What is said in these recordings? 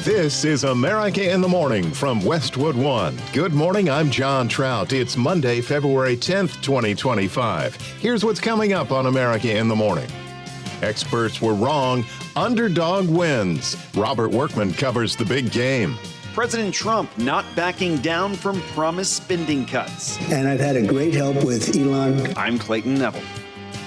This is America in the Morning from Westwood One. Good morning, I'm John Trout. It's Monday, February 10th, 2025. Here's what's coming up on America in the Morning. Experts were wrong. Underdog wins. Robert Workman covers the big game. President Trump not backing down from promised spending cuts. And I've had a great help with Elon. I'm Clayton Neville.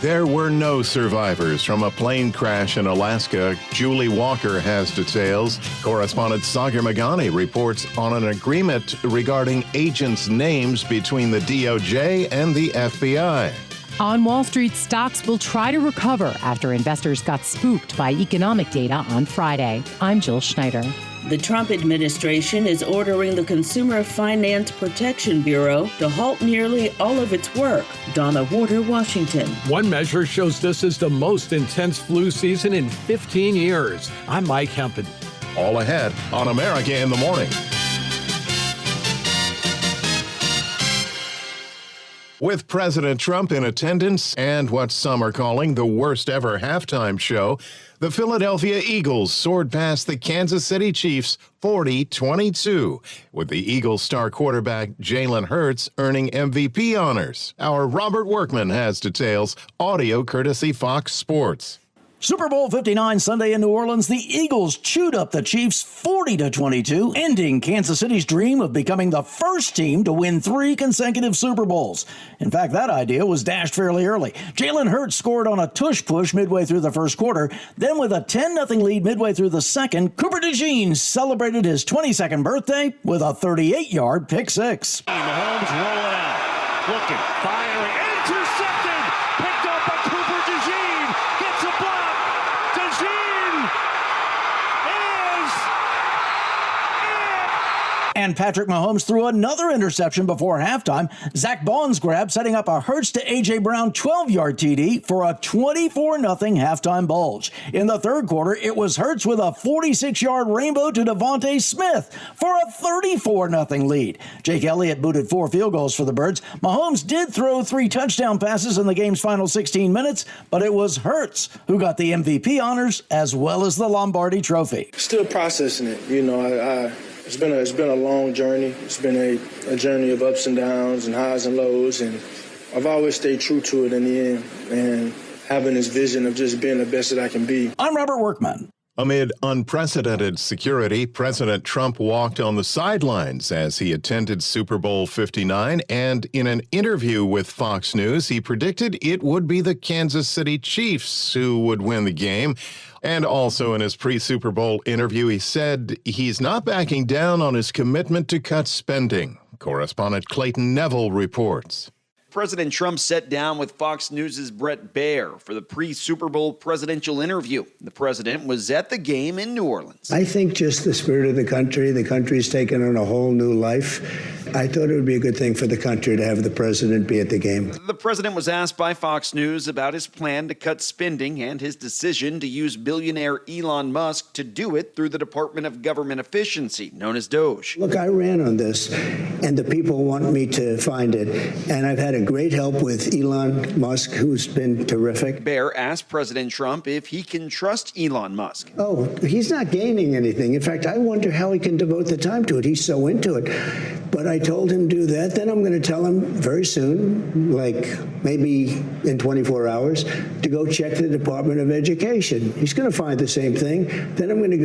There were no survivors from a plane crash in Alaska. Julie Walker has details. Correspondent Sagar Magani reports on an agreement regarding agents' names between the DOJ and the FBI. On Wall Street, stocks will try to recover after investors got spooked by economic data on Friday. I'm Jill Schneider. The Trump administration is ordering the Consumer Finance Protection Bureau to halt nearly all of its work. Donna Warder, Washington. One measure shows this is the most intense flu season in 15 years. I'm Mike Hempen. All ahead on America in the Morning. With President Trump in attendance and what some are calling the worst ever halftime show, the Philadelphia Eagles soared past the Kansas City Chiefs 40-22, with the Eagles star quarterback Jalen Hurts earning MVP honors. Our Robert Workman has details, audio courtesy Fox Sports. Super Bowl 59 Sunday in New Orleans, the Eagles chewed up the Chiefs 40-22, ending Kansas City's dream of becoming the first team to win 3 consecutive Super Bowls. In fact, that idea was dashed fairly early. Jalen Hurts scored on a tush push midway through the first quarter. Then with a 10-0 lead midway through the second, Cooper DeJean celebrated his 22nd birthday with a 38-yard pick six. Mahomes rolling out, looking, firing, intercepted, picked up by Cooper DeJean, gets a block. And Patrick Mahomes threw another interception before halftime. Zach Bond's grab setting up a Hurts to A.J. Brown 12-yard TD for a 24-0 halftime bulge. In the third quarter, it was Hurts with a 46-yard rainbow to Devontae Smith for a 34-0 lead. Jake Elliott booted 4 field goals for the Birds. Mahomes did throw 3 touchdown passes in the game's final 16 minutes, but it was Hurts who got the MVP honors as well as the Lombardi Trophy. Still processing it. You know, It's been a long journey. It's been a journey of ups and downs and highs and lows, and I've always stayed true to it in the end and having this vision of just being the best that I can be. I'm Robert Workman. Amid unprecedented security, President Trump walked on the sidelines as he attended Super Bowl 59, and in an interview with Fox News, he predicted it would be the Kansas City Chiefs who would win the game. And also in his pre-Super Bowl interview, he said he's not backing down on his commitment to cut spending. Correspondent Clayton Neville reports. President Trump sat down with Fox News' Brett Baer for the pre-Super Bowl presidential interview. The president was at the game in New Orleans. I think just the spirit of the country's taken on a whole new life. I thought it would be a good thing for the country to have the president be at the game. The president was asked by Fox News about his plan to cut spending and his decision to use billionaire Elon Musk to do it through the Department of Government Efficiency, known as DOGE. Look, I ran on this, and the people want me to find it, and I've had a great help with Elon Musk, who's been terrific. Baer asked President Trump if he can trust Elon Musk. Oh, he's not gaining anything. In fact, I wonder how he can devote the time to it. He's so into it. But I told him to do that. Then I'm going to tell him very soon, like maybe in 24 hours, to go check the Department of Education. He's going to find the same thing. Then I'm going to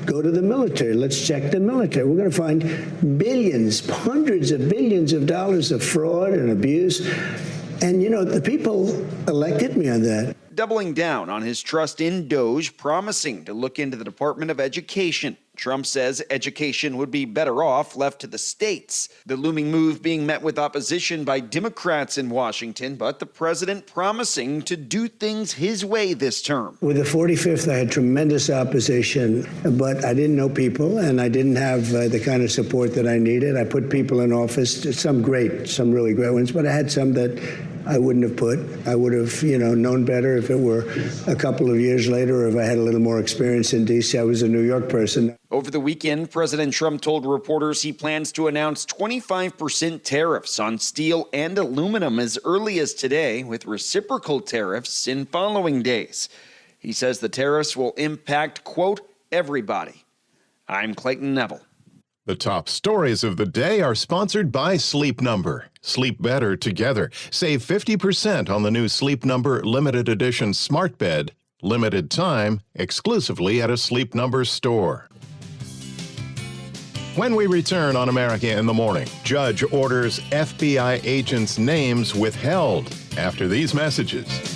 go to the military. Let's check the military. We're going to find billions, hundreds of billions of dollars of fraud and abuse. And, you know, the people elected me on that. Doubling down on his trust in DOGE, promising to look into the Department of Education. Trump says education would be better off left to the states. The looming move being met with opposition by Democrats in Washington, but the president promising to do things his way this term. With the 45th, I had tremendous opposition, but I didn't know people, and I didn't have the kind of support that I needed. I put people in office, some really great ones, but I had some that I wouldn't have put. I would have, known better if it were a couple of years later, or if I had a little more experience in D.C. I was a New York person. Over the weekend, President Trump told reporters he plans to announce 25% tariffs on steel and aluminum as early as today, with reciprocal tariffs in following days. He says the tariffs will impact, quote, everybody. I'm Clayton Neville. The top stories of the day are sponsored by Sleep Number. Sleep better together. Save 50% on the new Sleep Number limited edition smart bed. Limited time, exclusively at a Sleep Number store. When we return on America in the Morning, judge orders FBI agents' names withheld after these messages.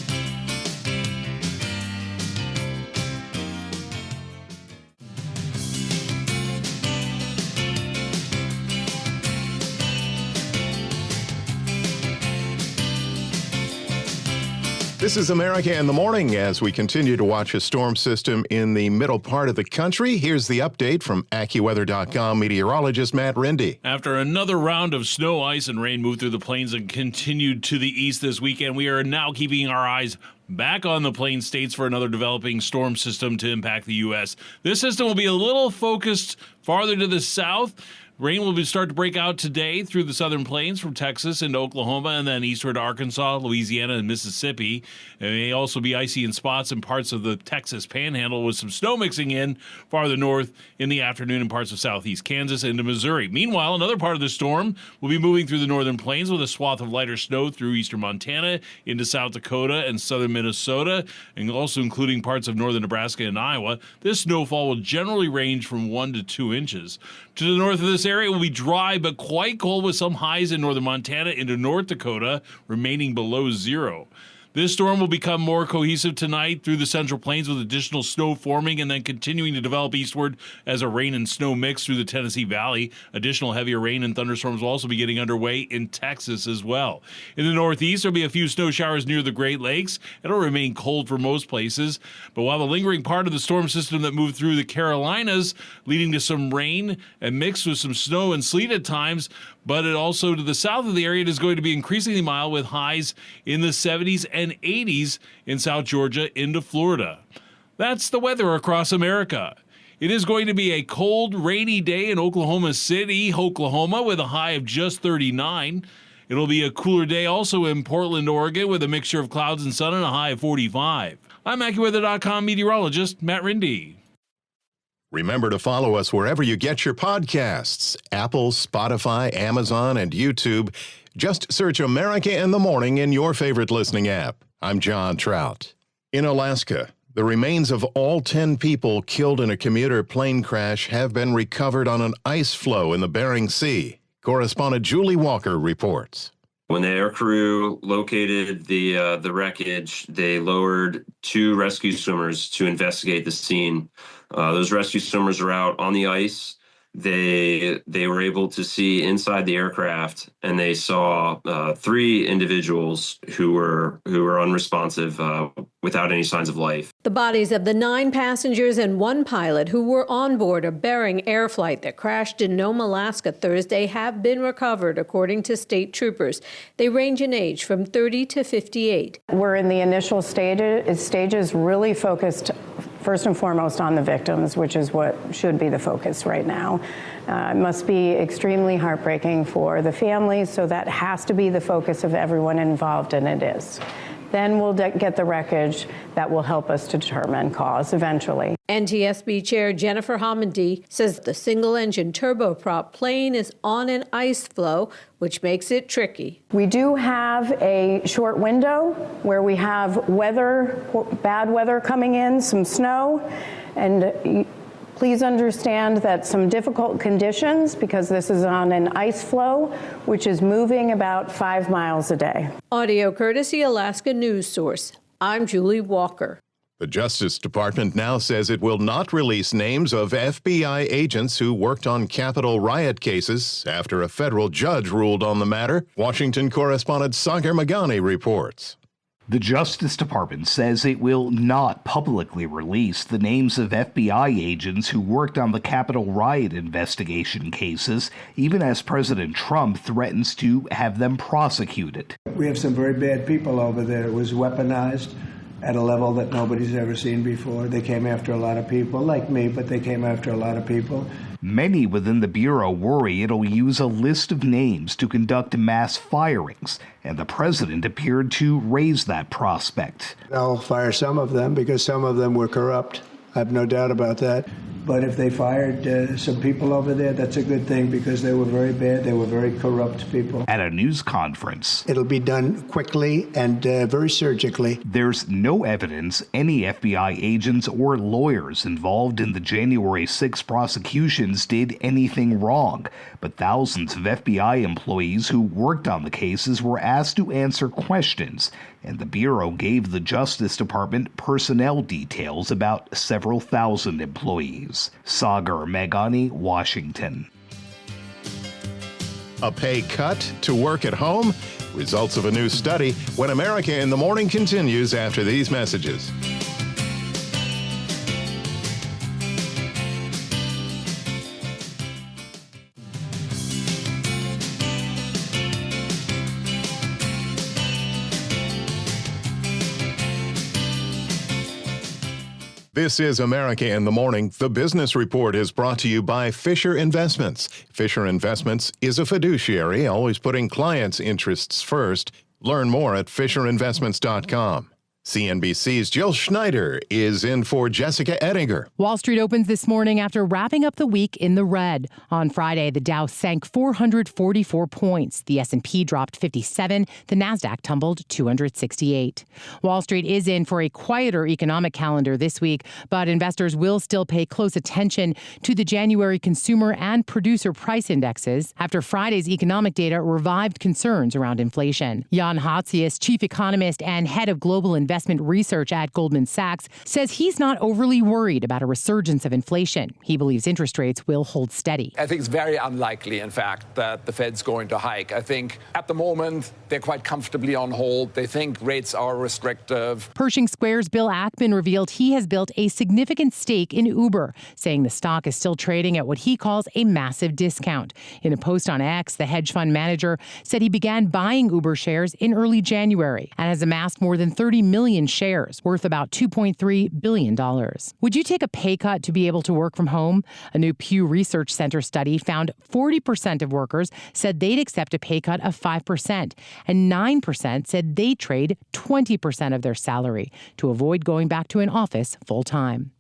This is America in the Morning as we continue to watch a storm system in the middle part of the country. Here's the update from AccuWeather.com meteorologist Matt Rindy. After another round of snow, ice, and rain moved through the plains and continued to the east this weekend, we are now keeping our eyes back on the plain states for another developing storm system to impact the U.S. This system will be a little focused farther to the south. Rain will start to break out today through the southern plains from Texas into Oklahoma and then eastward to Arkansas, Louisiana, and Mississippi. It may also be icy in spots in parts of the Texas Panhandle with some snow mixing in farther north in the afternoon in parts of southeast Kansas into Missouri. Meanwhile, another part of the storm will be moving through the northern plains with a swath of lighter snow through eastern Montana into South Dakota and southern Minnesota, and also including parts of northern Nebraska and Iowa. This snowfall will generally range from 1 to 2 inches. To the north of this area will be dry but quite cold with some highs in northern Montana into North Dakota remaining below zero. This storm will become more cohesive tonight through the central plains with additional snow forming and then continuing to develop eastward as a rain and snow mix through the Tennessee Valley. Additional heavier rain and thunderstorms will also be getting underway in Texas as well. In the northeast, there'll be a few snow showers near the Great Lakes. It'll remain cold for most places, but while the lingering part of the storm system that moved through the Carolinas, leading to some rain and mixed with some snow and sleet at times, but it also to the south of the area, it is going to be increasingly mild with highs in the 70s and 80s in South Georgia into Florida. That's the weather across America. It is going to be a cold, rainy day in Oklahoma City, Oklahoma, with a high of just 39. It'll be a cooler day also in Portland, Oregon, with a mixture of clouds and sun and a high of 45. I'm AccuWeather.com meteorologist Matt Rindy. Remember to follow us wherever you get your podcasts, Apple, Spotify, Amazon, and YouTube. Just search America in the Morning in your favorite listening app. I'm John Trout. In Alaska, the remains of all 10 people killed in a commuter plane crash have been recovered on an ice floe in the Bering Sea. Correspondent Julie Walker reports. When the air crew located the wreckage, they lowered 2 rescue swimmers to investigate the scene. Those rescue swimmers are out on the ice. They were able to see inside the aircraft, and they saw 3 individuals who were unresponsive without any signs of life. The bodies of the 9 passengers and 1 pilot who were on board a Bering Air flight that crashed in Nome, Alaska Thursday have been recovered, according to state troopers. They range in age from 30 to 58. We're in the initial stages really focused first and foremost on the victims, which is what should be the focus right now. It must be extremely heartbreaking for the families, so that has to be the focus of everyone involved, and it is. Then we'll get the wreckage that will help us to determine cause eventually. NTSB Chair Jennifer Homendy says the single-engine turboprop plane is on an ice floe, which makes it tricky. We do have a short window where we have bad weather coming in, some snow, and please understand that some difficult conditions because this is on an ice floe, which is moving about 5 miles a day. Audio courtesy Alaska News Source. I'm Julie Walker. The Justice Department now says it will not release names of FBI agents who worked on Capitol riot cases after a federal judge ruled on the matter. Washington correspondent Sagar Magani reports. The Justice Department says it will not publicly release the names of FBI agents who worked on the Capitol riot investigation cases, even as President Trump threatens to have them prosecuted. We have some very bad people over there. It was weaponized at a level that nobody's ever seen before. They came after a lot of people, like me, but they came after a lot of people. Many within the Bureau worry it'll use a list of names to conduct mass firings, and the president appeared to raise that prospect. I'll fire some of them because some of them were corrupt. I have no doubt about that. But if they fired some people over there, that's a good thing because they were very bad. They were very corrupt people. At a news conference, it'll be done quickly and very surgically. There's no evidence any FBI agents or lawyers involved in the January 6 prosecutions did anything wrong, but thousands of FBI employees who worked on the cases were asked to answer questions, and the Bureau gave the Justice Department personnel details about several thousand employees. Sagar Meghani, Washington. A pay cut to work at home? Results of a new study when America in the Morning continues after these messages. This is America in the Morning. The Business Report is brought to you by Fisher Investments. Fisher Investments is a fiduciary, always putting clients' interests first. Learn more at FisherInvestments.com. CNBC's Jill Schneider is in for Jessica Ettinger. Wall Street opens this morning after wrapping up the week in the red. On Friday, the Dow sank 444 points. The S&P dropped 57. The Nasdaq tumbled 268. Wall Street is in for a quieter economic calendar this week, but investors will still pay close attention to the January consumer and producer price indexes after Friday's economic data revived concerns around inflation. Jan Hatzius, chief economist and head of global investment research at Goldman Sachs, says he's not overly worried about a resurgence of inflation. He believes interest rates will hold steady. I think it's very unlikely, in fact, that the Fed's going to hike. I think at the moment they're quite comfortably on hold. They think rates are restrictive. Pershing Square's Bill Ackman revealed he has built a significant stake in Uber, saying the stock is still trading at what he calls a massive discount. In a post on X, the hedge fund manager said he began buying Uber shares in early January and has amassed more than 30 million shares, worth about $2.3 billion. Would you take a pay cut to be able to work from home? A new Pew Research Center study found 40% of workers said they'd accept a pay cut of 5%, and 9% said they'd trade 20% of their salary to avoid going back to an office full-time.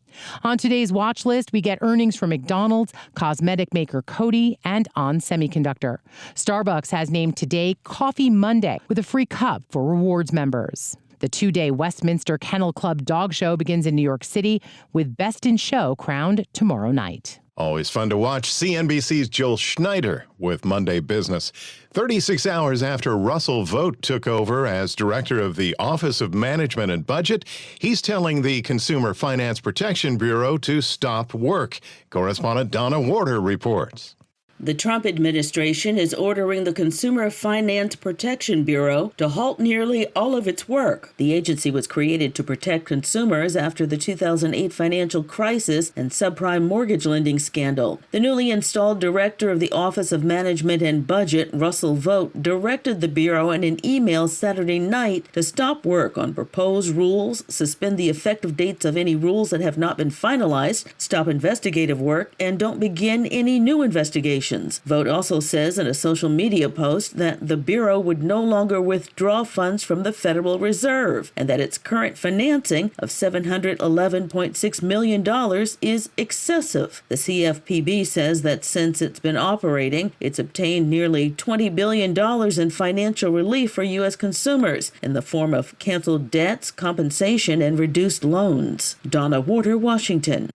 On today's watch list, we get earnings from McDonald's, cosmetic maker Coty, and On Semiconductor. Starbucks has named today Coffee Monday with a free cup for rewards members. The two-day Westminster Kennel Club Dog Show begins in New York City, with Best in Show crowned tomorrow night. Always fun to watch. CNBC's Jill Schneider with Monday Business. 36 hours after Russell Vought took over as director of the Office of Management and Budget, he's telling the Consumer Finance Protection Bureau to stop work. Correspondent Donna Warder reports. The Trump administration is ordering the Consumer Finance Protection Bureau to halt nearly all of its work. The agency was created to protect consumers after the 2008 financial crisis and subprime mortgage lending scandal. The newly installed director of the Office of Management and Budget, Russell Vought, directed the Bureau in an email Saturday night to stop work on proposed rules, suspend the effective dates of any rules that have not been finalized, stop investigative work, and don't begin any new investigations. Vought also says in a social media post that the Bureau would no longer withdraw funds from the Federal Reserve and that its current financing of $711.6 million is excessive. The CFPB says that since it's been operating, it's obtained nearly $20 billion in financial relief for U.S. consumers in the form of canceled debts, compensation, and reduced loans. Donna Warder, Washington.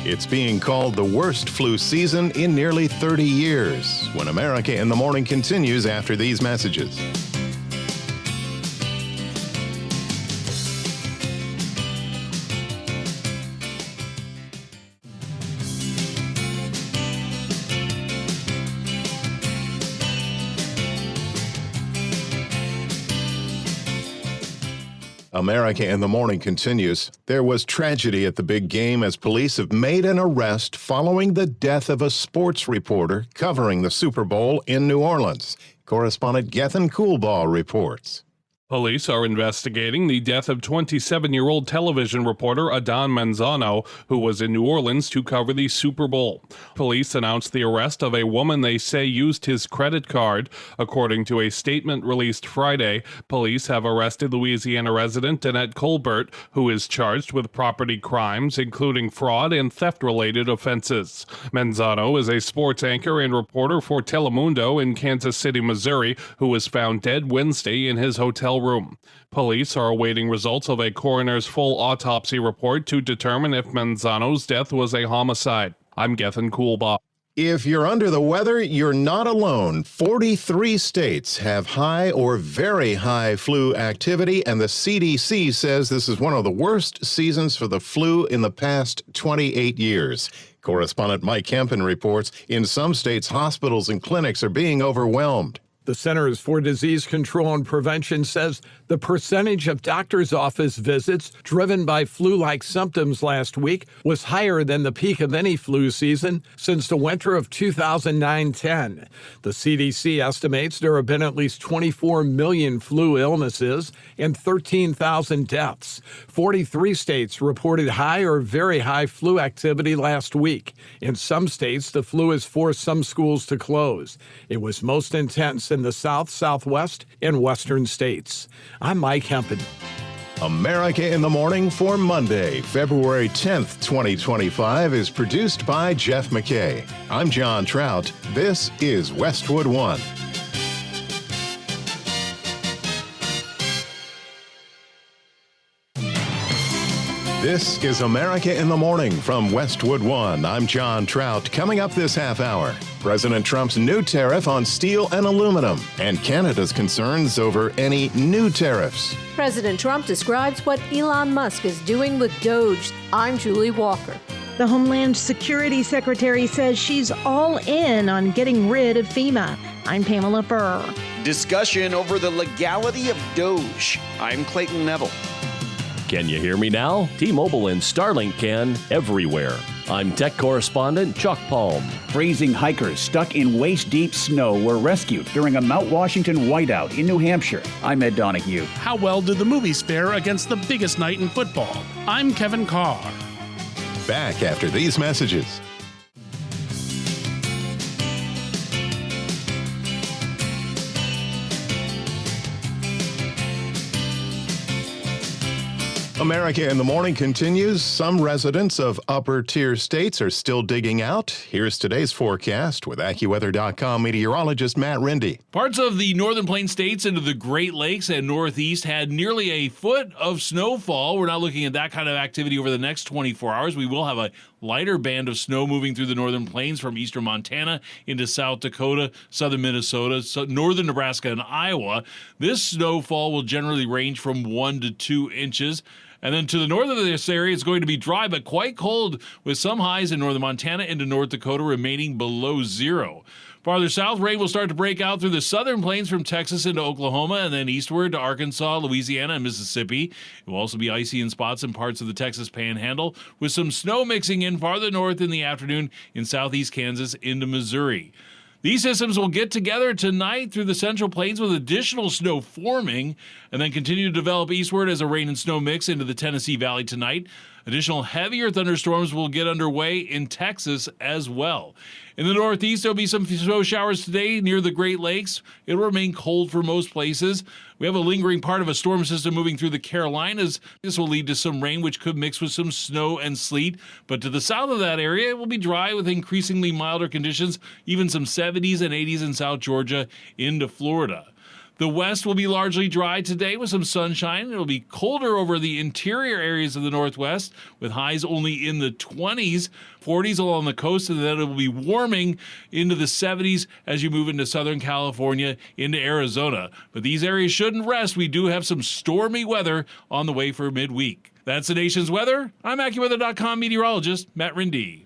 It's being called the worst flu season in nearly 30 years. When America in the Morning continues after these messages. America in the Morning continues. There was tragedy at the big game as police have made an arrest following the death of a sports reporter covering the Super Bowl in New Orleans. Correspondent Gethin Coolbaugh reports. Police are investigating the death of 27-year-old television reporter Adon Manzano, who was in New Orleans to cover the Super Bowl. Police announced the arrest of a woman they say used his credit card. According to a statement released Friday, police have arrested Louisiana resident Danette Colbert, who is charged with property crimes, including fraud and theft-related offenses. Manzano is a sports anchor and reporter for Telemundo in Kansas City, Missouri, who was found dead Wednesday in his hotel room. Police are awaiting results of a coroner's full autopsy report to determine if Manzano's death was a homicide. I'm Gethin Coolbaugh. If you're under the weather, you're not alone. 43 states have high or very high flu activity, and the CDC says this is one of the worst seasons for the flu in the past 28 years. Correspondent Mike Kempen reports in some states, hospitals and clinics are being overwhelmed. The Centers for Disease Control and Prevention says the percentage of doctor's office visits driven by flu-like symptoms last week was higher than the peak of any flu season since the winter of 2009-10. The CDC estimates there have been at least 24 million flu illnesses and 13,000 deaths. 43 states reported high or very high flu activity last week. In some states, the flu has forced some schools to close. It was most intense in the South, Southwest, and Western states. I'm Mike Hempen. America in the Morning for Monday, February 10th, 2025 is produced by Jeff McKay. I'm John Trout. This is Westwood One. This is America in the Morning from Westwood One. I'm John Trout. Coming up this half hour, President Trump's new tariff on steel and aluminum, and Canada's concerns over any new tariffs. President Trump describes what Elon Musk is doing with DOGE. I'm Julie Walker. The Homeland Security Secretary says she's all in on getting rid of FEMA. I'm Pamela Burr. Discussion over the legality of DOGE. I'm Clayton Neville. Can you hear me now? T-Mobile and Starlink can everywhere. I'm tech correspondent Chuck Palm. Freezing hikers stuck in waist-deep snow were rescued during a Mount Washington whiteout in New Hampshire. I'm Ed Donahue. How well did the movies fare against the biggest night in football? I'm Kevin Carr. Back after these messages. America in the Morning continues. Some residents of upper-tier states are still digging out. Here's today's forecast with AccuWeather.com meteorologist Matt Rindy. Parts of the northern plain states into the Great Lakes and Northeast had nearly a foot of snowfall. We're not looking at that kind of activity over the next 24 hours. We will have a lighter band of snow moving through the northern plains from eastern Montana into South Dakota, southern Minnesota, northern Nebraska, and Iowa. This snowfall will generally range from 1 to 2 inches. And then to the north of this area, it's going to be dry but quite cold, with some highs in northern Montana into North Dakota remaining below zero. Farther south, rain will start to break out through the southern plains from Texas into Oklahoma and then eastward to Arkansas, Louisiana, and Mississippi. It will also be icy in spots in parts of the Texas Panhandle, with some snow mixing in farther north in the afternoon in southeast Kansas into Missouri. These systems will get together tonight through the central plains with additional snow forming and then continue to develop eastward as a rain and snow mix into the Tennessee Valley tonight. Additional heavier thunderstorms will get underway in Texas as well. In the northeast, there'll be some snow showers today near the Great Lakes. It'll remain cold for most places. We have a lingering part of a storm system moving through the Carolinas. This will lead to some rain, which could mix with some snow and sleet. But to the south of that area, it will be dry with increasingly milder conditions, even some 70s and 80s in South Georgia into Florida. The west will be largely dry today with some sunshine. It'll be colder over the interior areas of the northwest with highs only in the 20s, 40s along the coast, and then it will be warming into the 70s as you move into Southern California, into Arizona. But these areas shouldn't rest. We do have some stormy weather on the way for midweek. That's the nation's weather. I'm AccuWeather.com meteorologist Matt Rindy.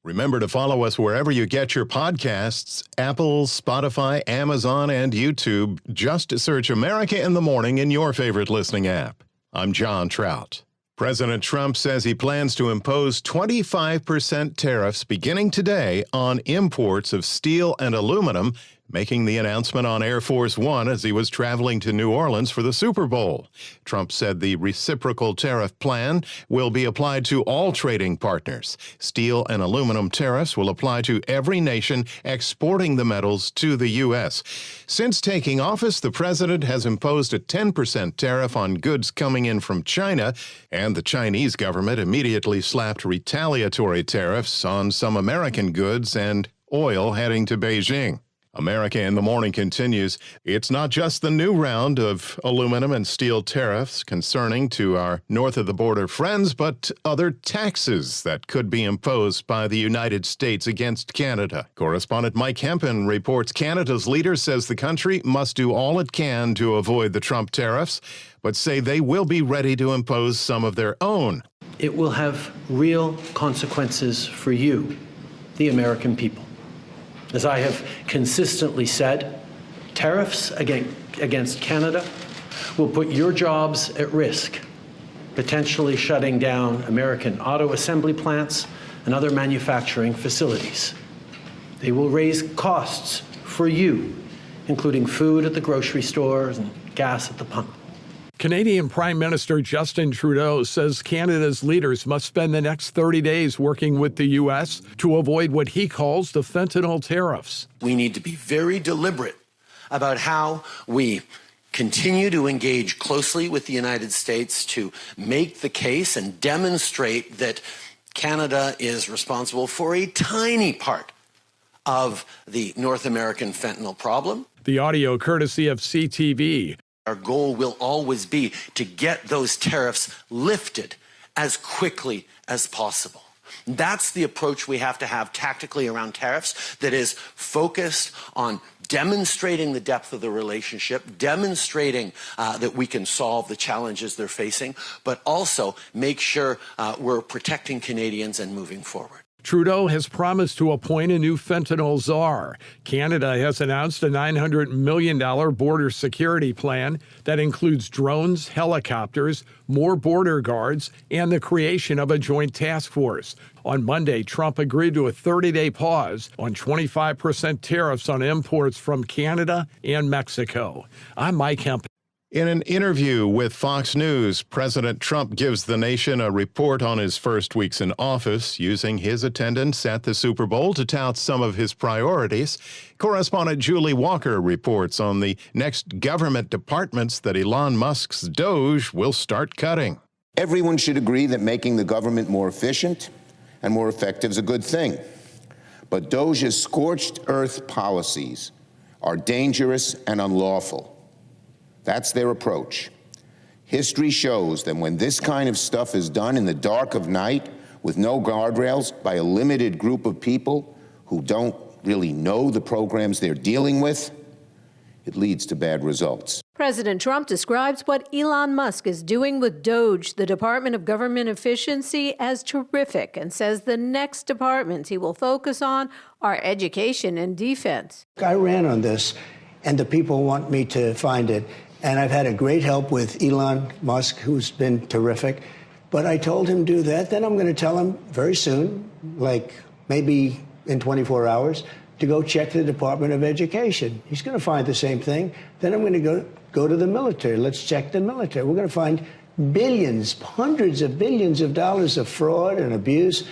Remember to follow us wherever you get your podcasts, Apple, Spotify, Amazon, and YouTube. Just search America in the Morning in your favorite listening app. I'm John Trout. President Trump says he plans to impose 25% tariffs beginning today on imports of steel and aluminum making the announcement on Air Force One as he was traveling to New Orleans for the Super Bowl. Trump said the reciprocal tariff plan will be applied to all trading partners. Steel and aluminum tariffs will apply to every nation exporting the metals to the U.S. Since taking office, the president has imposed a 10% tariff on goods coming in from China, and the Chinese government immediately slapped retaliatory tariffs on some American goods and oil heading to Beijing. America in the Morning continues. It's not just the new round of aluminum and steel tariffs concerning to our north-of-the-border friends, but other taxes that could be imposed by the United States against Canada. Correspondent Mike Hempen reports Canada's leader says the country must do all it can to avoid the Trump tariffs, but say they will be ready to impose some of their own. It will have real consequences for you, the American people. As I have consistently said, tariffs against Canada will put your jobs at risk, potentially shutting down American auto assembly plants and other manufacturing facilities. They will raise costs for you, including food at the grocery stores and gas at the pump. Canadian Prime Minister Justin Trudeau says Canada's leaders must spend the next 30 days working with the U.S. to avoid what he calls the fentanyl tariffs. We need to be very deliberate about how we continue to engage closely with the United States to make the case and demonstrate that Canada is responsible for a tiny part of the North American fentanyl problem. The audio courtesy of CTV. Our goal will always be to get those tariffs lifted as quickly as possible. That's the approach we have to have tactically around tariffs, that is focused on demonstrating the depth of the relationship, demonstrating that we can solve the challenges they're facing, but also make sure we're protecting Canadians and moving forward. Trudeau has promised to appoint a new fentanyl czar. Canada has announced a $900 million border security plan that includes drones, helicopters, more border guards, and the creation of a joint task force. On Monday, Trump agreed to a 30-day pause on 25% tariffs on imports from Canada and Mexico. I'm Mike Hempen. In an interview with Fox News, President Trump gives the nation a report on his first weeks in office, using his attendance at the Super Bowl to tout some of his priorities. Correspondent Julie Walker reports on the next government departments that Elon Musk's DOGE will start cutting. Everyone should agree that making the government more efficient and more effective is a good thing. But DOGE's scorched earth policies are dangerous and unlawful. That's their approach. History shows that when this kind of stuff is done in the dark of night with no guardrails by a limited group of people who don't really know the programs they're dealing with, it leads to bad results. President Trump describes what Elon Musk is doing with DOGE, the Department of Government Efficiency, as terrific, and says the next departments he will focus on are education and defense. I ran on this, and the people want me to find it. And I've had a great help with Elon Musk, who's been terrific. But I told him to do that. Then I'm going to tell him very soon, like maybe in 24 hours, to go check the Department of Education. He's going to find the same thing. Then I'm going to go to the military. Let's check the military. We're going to find billions, hundreds of billions of dollars of fraud and abuse.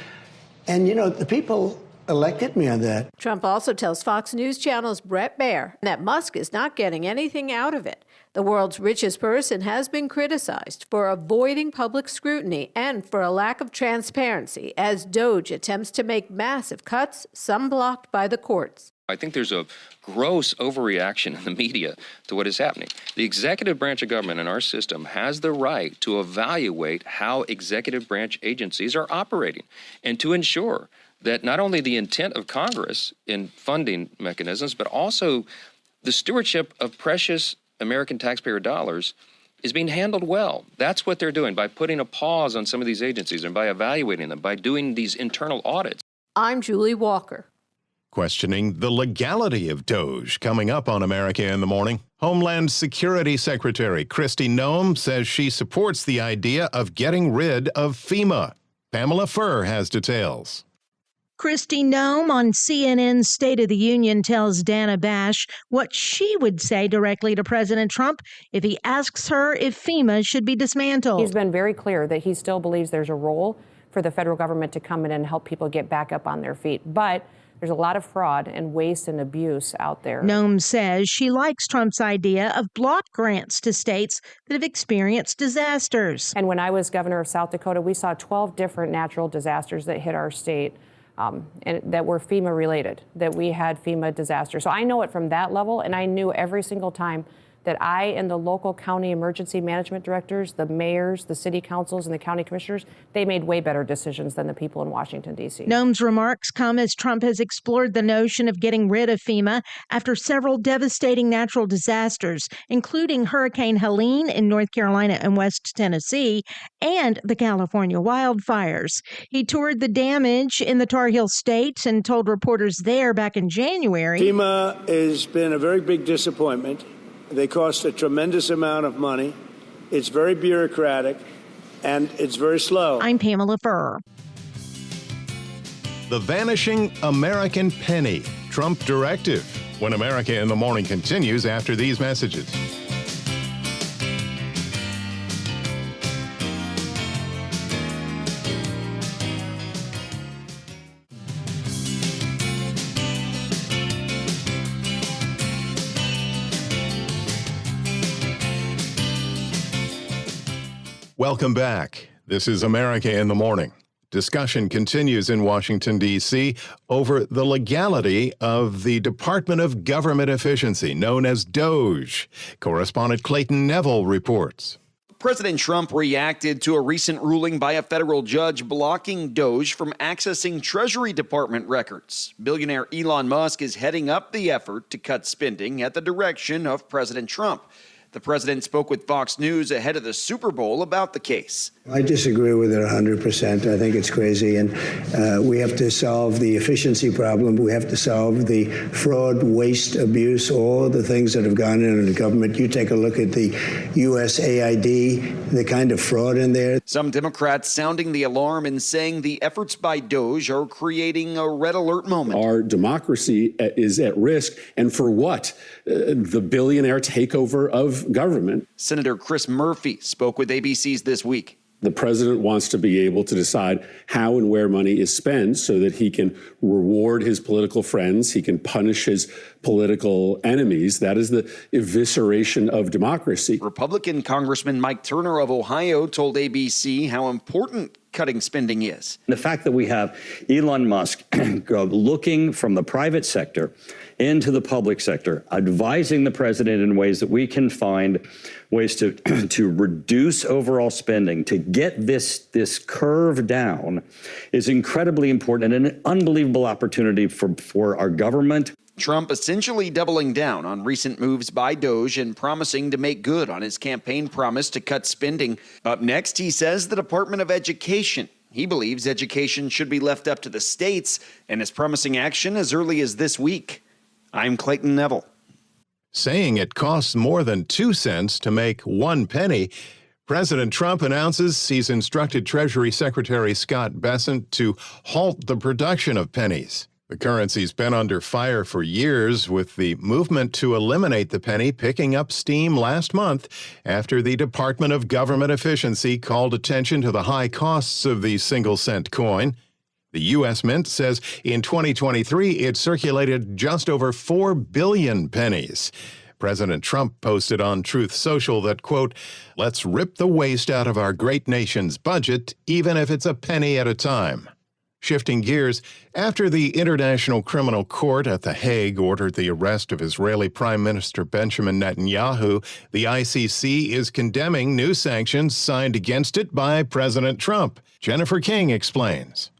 And, you know, the people elected me on that. Trump also tells Fox News Channel's Bret Baier that Musk is not getting anything out of it. The world's richest person has been criticized for avoiding public scrutiny and for a lack of transparency as DOGE attempts to make massive cuts, some blocked by the courts. I think there's a gross overreaction in the media to what is happening. The executive branch of government in our system has the right to evaluate how executive branch agencies are operating and to ensure that not only the intent of Congress in funding mechanisms, but also the stewardship of precious American taxpayer dollars is being handled well. That's what they're doing by putting a pause on some of these agencies and by evaluating them, by doing these internal audits. I'm Julie Walker. Questioning the legality of DOGE coming up on America in the Morning. Homeland Security Secretary Kristi Noem says she supports the idea of getting rid of FEMA. Pamela Furr has details. Kristi Noem on CNN's State of the Union tells Dana Bash what she would say directly to President Trump if he asks her if FEMA should be dismantled. He's been very clear that he still believes there's a role for the federal government to come in and help people get back up on their feet. But there's a lot of fraud and waste and abuse out there. Noem says she likes Trump's idea of block grants to states that have experienced disasters. And when I was governor of South Dakota, we saw 12 different natural disasters that hit our state and that were FEMA related, that we had FEMA disasters. So I know it from that level, and I knew every single time that I and the local county emergency management directors, the mayors, the city councils, and the county commissioners, they made way better decisions than the people in Washington, D.C. Noem's remarks come as Trump has explored the notion of getting rid of FEMA after several devastating natural disasters, including Hurricane Helene in North Carolina and West Tennessee, and the California wildfires. He toured the damage in the Tar Heel State and told reporters there back in January, FEMA has been a very big disappointment. They cost a tremendous amount of money. It's very bureaucratic, and it's very slow. I'm Pamela Furr. The vanishing American penny, Trump directive. When America in the Morning continues after these messages. Welcome back. This is America in the Morning. Discussion continues in Washington, D.C. over the legality of the Department of Government Efficiency, known as DOGE. Correspondent Clayton Neville reports. President Trump reacted to a recent ruling by a federal judge blocking DOGE from accessing Treasury Department records. Billionaire Elon Musk is heading up the effort to cut spending at the direction of President Trump. The president spoke with Fox News ahead of the Super Bowl about the case. I disagree with it 100%. I think it's crazy, and we have to solve the efficiency problem. We have to solve the fraud, waste, abuse, all the things that have gone into the government. You take a look at the USAID, the kind of fraud in there. Some Democrats sounding the alarm and saying the efforts by DOGE are creating a red alert moment. Our democracy is at risk, and for what? The billionaire takeover of government. Senator Chris Murphy spoke with ABC's This Week. The president wants to be able to decide how and where money is spent so that he can reward his political friends, he can punish his political enemies. That is the evisceration of democracy. Republican Congressman Mike Turner of Ohio told ABC how important cutting spending is. The fact that we have Elon Musk looking from the private sector into the public sector, advising the president in ways that we can find ways to reduce overall spending, to get this curve down, is incredibly important and an unbelievable opportunity for our government. Trump essentially doubling down on recent moves by DOGE and promising to make good on his campaign promise to cut spending. Up next, he says the Department of Education. He believes education should be left up to the states and is promising action as early as this week. I'm Clayton Neville. Saying it costs more than 2 cents to make 1 penny, President Trump announces he's instructed Treasury Secretary Scott Bessent to halt the production of pennies. The currency's been under fire for years, with the movement to eliminate the penny picking up steam last month after the Department of Government Efficiency called attention to the high costs of the single-cent coin. The U.S. Mint says in 2023 it circulated just over 4 billion pennies. President Trump posted on Truth Social that, quote, "Let's rip the waste out of our great nation's budget, even if it's a penny at a time." Shifting gears, after the International Criminal Court at The Hague ordered the arrest of Israeli Prime Minister Benjamin Netanyahu, the ICC is condemning new sanctions signed against it by President Trump. Jennifer King explains.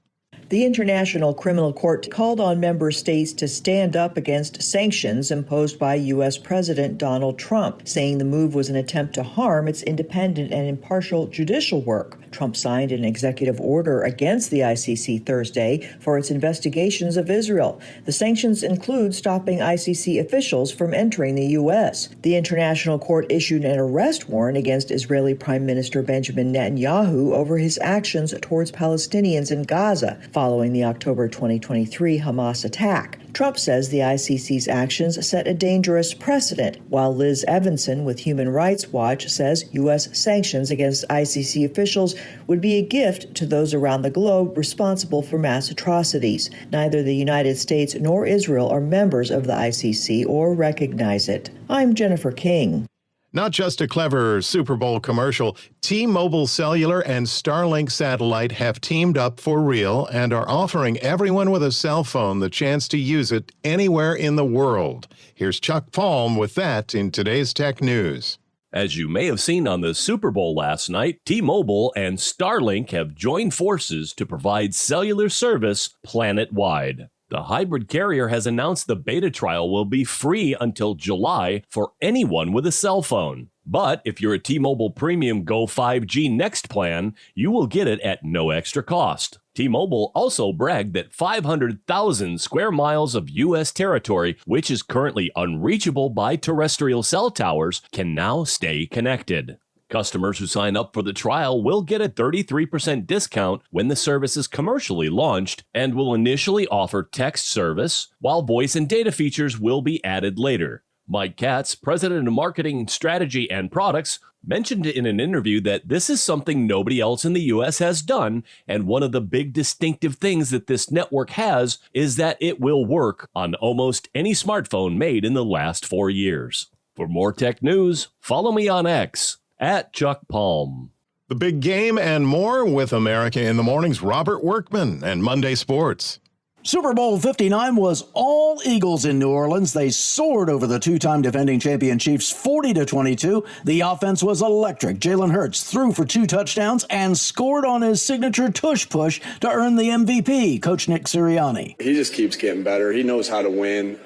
The International Criminal Court called on member states to stand up against sanctions imposed by U.S. President Donald Trump, saying the move was an attempt to harm its independent and impartial judicial work. Trump signed an executive order against the ICC Thursday for its investigations of Israel. The sanctions include stopping ICC officials from entering the U.S. The International Court issued an arrest warrant against Israeli Prime Minister Benjamin Netanyahu over his actions towards Palestinians in Gaza following the October 2023 Hamas attack. Trump says the ICC's actions set a dangerous precedent, while Liz Evanson with Human Rights Watch says U.S. sanctions against ICC officials would be a gift to those around the globe responsible for mass atrocities. Neither the United States nor Israel are members of the ICC or recognize it. I'm Jennifer King. Not just a clever Super Bowl commercial, T-Mobile Cellular and Starlink Satellite have teamed up for real and are offering everyone with a cell phone the chance to use it anywhere in the world. Here's Chuck Palm with that in today's Tech News. As you may have seen on the Super Bowl last night, T-Mobile and Starlink have joined forces to provide cellular service planet-wide. The hybrid carrier has announced the beta trial will be free until July for anyone with a cell phone. But if you're a T-Mobile Premium Go 5G Next plan, you will get it at no extra cost. T-Mobile also bragged that 500,000 square miles of U.S. territory, which is currently unreachable by terrestrial cell towers, can now stay connected. Customers who sign up for the trial will get a 33% discount when the service is commercially launched and will initially offer text service, while voice and data features will be added later. Mike Katz, president of marketing, strategy, and products, mentioned in an interview that this is something nobody else in the U.S. has done, and one of the big distinctive things that this network has is that it will work on almost any smartphone made in the last 4 years. For more tech news, follow me on X. At Chuck Palm. The big game and more with America in the Morning's Robert Workman and Monday Sports. Super Bowl 59 was all Eagles in New Orleans. They soared over the two-time defending champion Chiefs 40-22. The offense was electric. Jalen Hurts threw for 2 touchdowns and scored on his signature tush push to earn the MVP, Coach Nick Sirianni. He just keeps getting better. He knows how to win.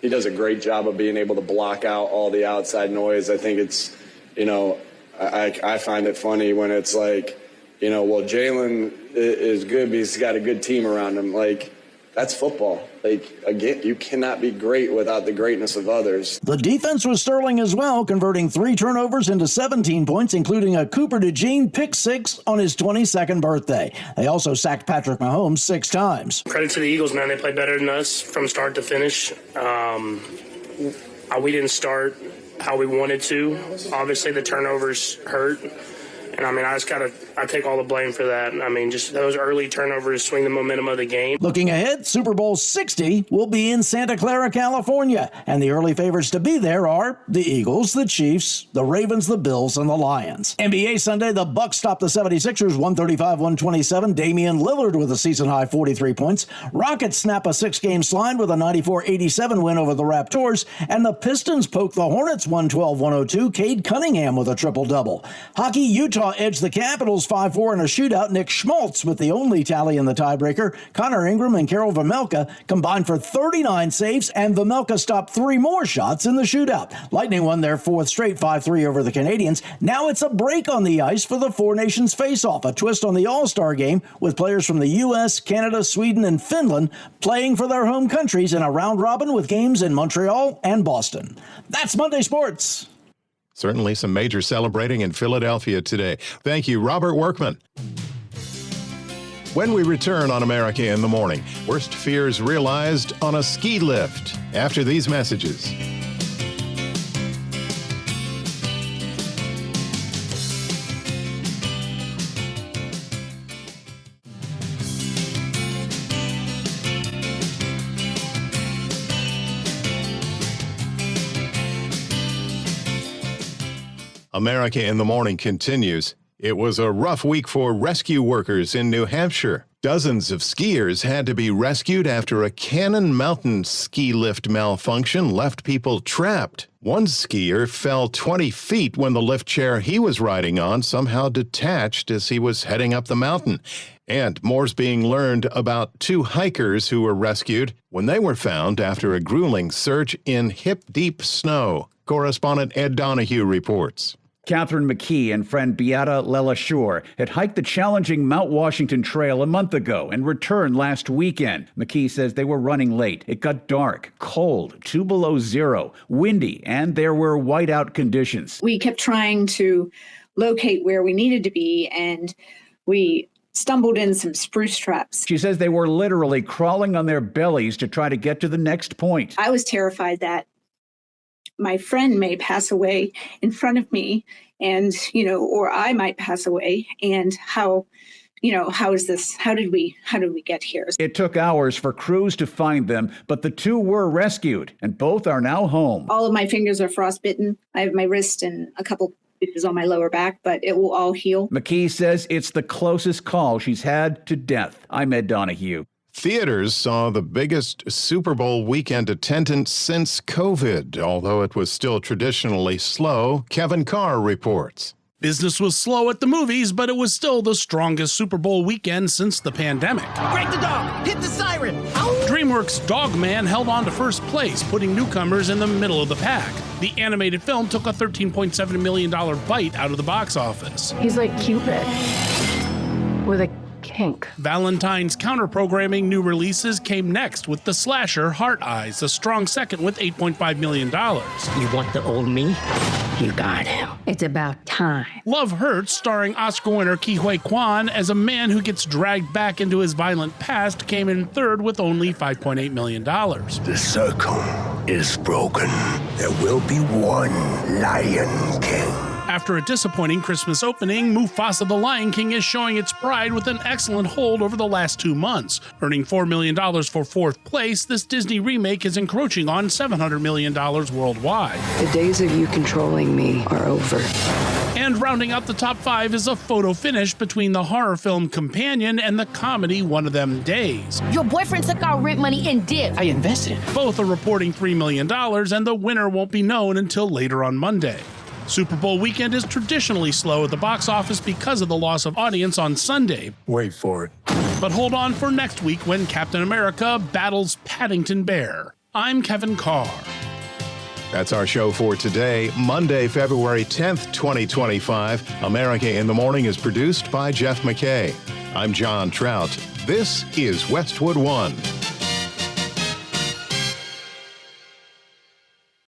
He does a great job of being able to block out all the outside noise. I think it's, I find it funny when it's like, well, Jalen is good because he's got a good team around him. Like, that's football. Like, again, you cannot be great without the greatness of others. The defense was sterling as well, converting 3 turnovers into 17 points, including a Cooper DeJean pick 6 on his 22nd birthday. They also sacked Patrick Mahomes 6 times. Credit to the Eagles, man. They played better than us from start to finish. We didn't start how we wanted to. Obviously, the turnovers hurt. And, I take all the blame for that. Just those early turnovers swing the momentum of the game. Looking ahead, Super Bowl 60 will be in Santa Clara, California. And the early favorites to be there are the Eagles, the Chiefs, the Ravens, the Bills, and the Lions. NBA Sunday, the Bucks stopped the 76ers 135-127. Damian Lillard with a season-high 43 points. Rockets snap a 6-game slide with a 94-87 win over the Raptors. And the Pistons poke the Hornets 112-102. Cade Cunningham with a triple-double. Hockey, Utah edged the Capitals 5-4 in a shootout. Nick Schmaltz with the only tally in the tiebreaker. Connor Ingram and Karol Vejmelka combined for 39 saves, and Vejmelka stopped 3 more shots in the shootout. Lightning won their 4th straight 5-3 over the Canadiens. Now it's a break on the ice for the Four Nations face-off, a twist on the All-Star game with players from the U.S., Canada, Sweden, and Finland playing for their home countries in a round-robin with games in Montreal and Boston. That's Monday Sports. Certainly some major celebrating in Philadelphia today. Thank you, Robert Workman. When we return on America in the Morning, worst fears realized on a ski lift after these messages. America in the Morning continues. It was a rough week for rescue workers in New Hampshire. Dozens of skiers had to be rescued after a Cannon Mountain ski lift malfunction left people trapped. One skier fell 20 feet when the lift chair he was riding on somehow detached as he was heading up the mountain. And more's being learned about 2 hikers who were rescued when they were found after a grueling search in hip-deep snow. Correspondent Ed Donahue reports. Catherine McKee and friend Beata Lelashore had hiked the challenging Mount Washington Trail a month ago and returned last weekend. McKee says they were running late. It got dark, cold, 2 below zero, windy, and there were whiteout conditions. We kept trying to locate where we needed to be, and we stumbled in some spruce traps. She says they were literally crawling on their bellies to try to get to the next point. I was terrified that my friend may pass away in front of me, and, or I might pass away, and how did we get here? It took hours for crews to find them, but the two were rescued, and both are now home. All of my fingers are frostbitten. I have my wrist and a couple pieces on my lower back, but it will all heal. McKee says it's the closest call she's had to death. I'm Ed Donahue. Theaters saw the biggest Super Bowl weekend attendance since COVID, although it was still traditionally slow. Kevin Carr reports. Business was slow at the movies, but it was still the strongest Super Bowl weekend since the pandemic. Break the dog! Hit the siren! Ow! DreamWorks' Dog Man held on to first place, putting newcomers in the middle of the pack. The animated film took a $13.7 million bite out of the box office. He's like Cupid with a kink. Valentine's counter-programming new releases came next with the slasher Heart Eyes, a strong second with $8.5 million. You want the old me? You got him. It's about time. Love Hurts, starring Oscar winner Ke Huy Quan as a man who gets dragged back into his violent past, came in third with only $5.8 million. The circle is broken. There will be one Lion King. After a disappointing Christmas opening, Mufasa the Lion King is showing its pride with an excellent hold over the last 2 months. Earning $4 million for fourth place, this Disney remake is encroaching on $700 million worldwide. The days of you controlling me are over. And rounding out the top 5 is a photo finish between the horror film Companion and the comedy One of Them Days. Your boyfriend took our rent money and dipped. I invested it. Both are reporting $3 million, and the winner won't be known until later on Monday. Super Bowl weekend is traditionally slow at the box office because of the loss of audience on Sunday. Wait for it. But hold on for next week when Captain America battles Paddington Bear. I'm Kevin Carr. That's our show for today, Monday, February 10th, 2025. America in the Morning is produced by Jeff McKay. I'm John Trout. This is Westwood One.